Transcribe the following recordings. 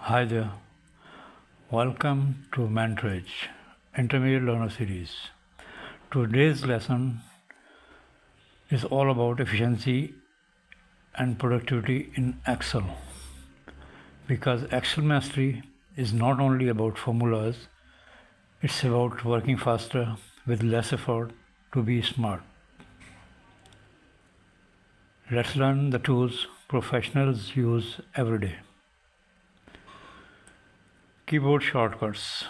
Hi there, welcome to Mentorage Intermediate Learner Series. Today's lesson is all about efficiency and productivity in Excel. Because Excel mastery is not only about formulas, it's about working faster with less effort to be smart. Let's learn the tools professionals use every day. Keyboard shortcuts.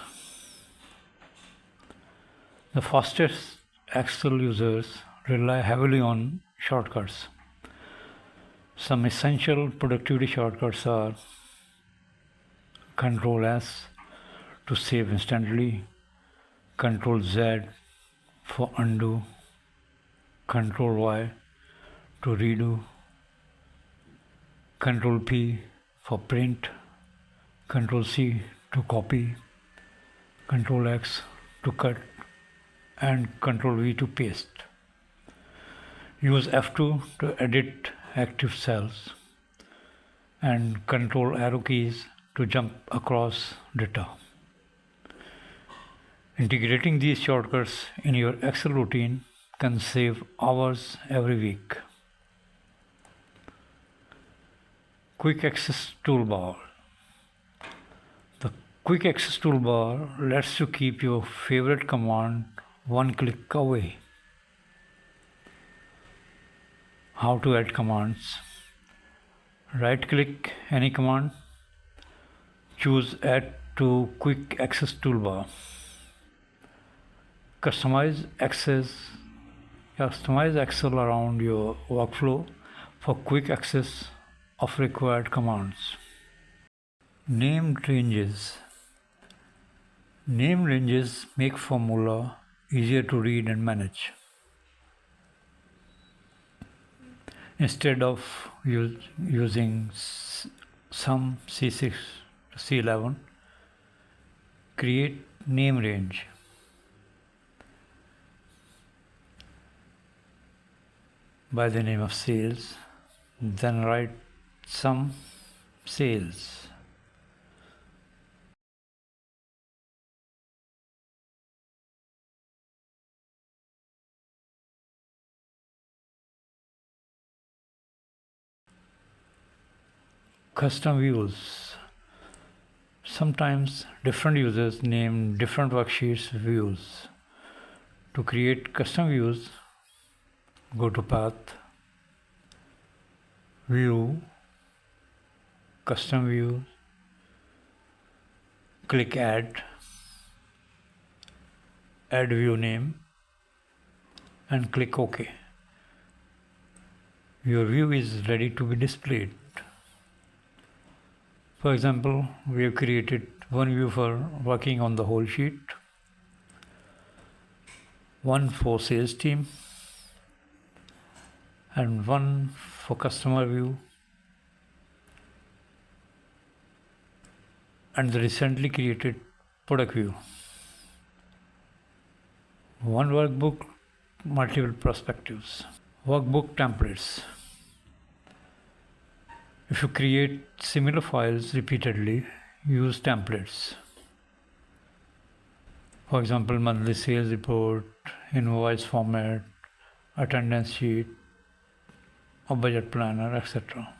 The fastest Excel users rely heavily on shortcuts. Some essential productivity shortcuts are Ctrl S to save instantly, Ctrl Z for undo, Ctrl Y to redo, Ctrl P for print, Ctrl C to copy, Ctrl X to cut, and Ctrl V to paste. Use F2 to edit active cells and Ctrl arrow keys to jump across data. Integrating these shortcuts in your Excel routine can save hours every week. Quick Access Toolbar. The Quick Access Toolbar lets you keep your favorite command one click away. How to add commands? Right click any command, choose Add to Quick Access Toolbar. Customize Excel around your workflow for quick access of required commands. Named ranges. Name ranges make formula easier to read and manage. Instead of using sum C6 to C11, create name range. By the name of sales, then write sum sales. Custom views. Sometimes different users name different worksheets views. To create custom views, go to Path, View, Custom Views, click Add View Name, and click OK. Your view is ready to be displayed. For example, we have created one view for working on the whole sheet, one for sales team, and one for customer view, and the recently created product view. One workbook, multiple perspectives. Workbook templates. If you create similar files repeatedly, use templates. For example, monthly sales report, invoice format, attendance sheet, a budget planner, etc.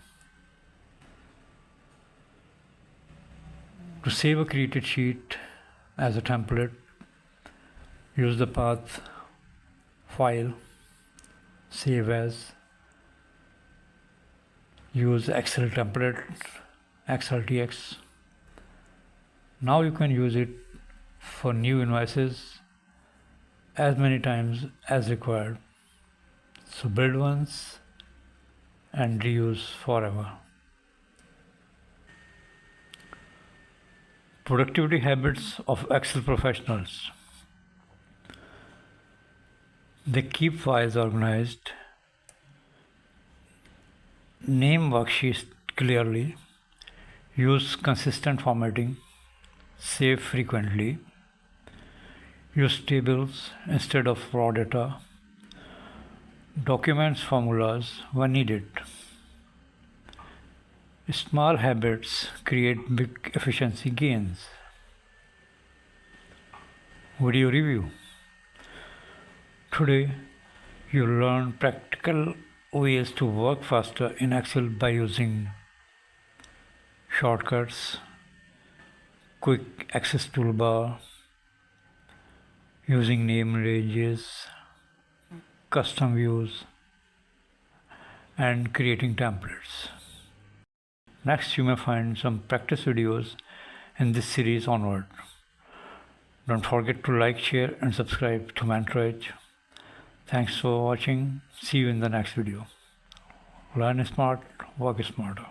To save a created sheet as a template, use the path File, Save As, use Excel template, XLTX. Now you can use it for new invoices as many times as required. So build once and reuse forever. Productivity habits of Excel professionals. They keep files organized, name worksheets clearly, use consistent formatting, save frequently, use tables instead of raw data, documents formulas when needed. Small habits create big efficiency gains. Video review. Today, you learn practical ways to work faster in Excel by using shortcuts, quick access toolbar, using name ranges, custom views, and creating templates. Next, you may find some practice videos in this series onward. Don't forget to like, share, and subscribe to Mentor. Thanks for watching. See you in the next video. Learn smart, work smarter.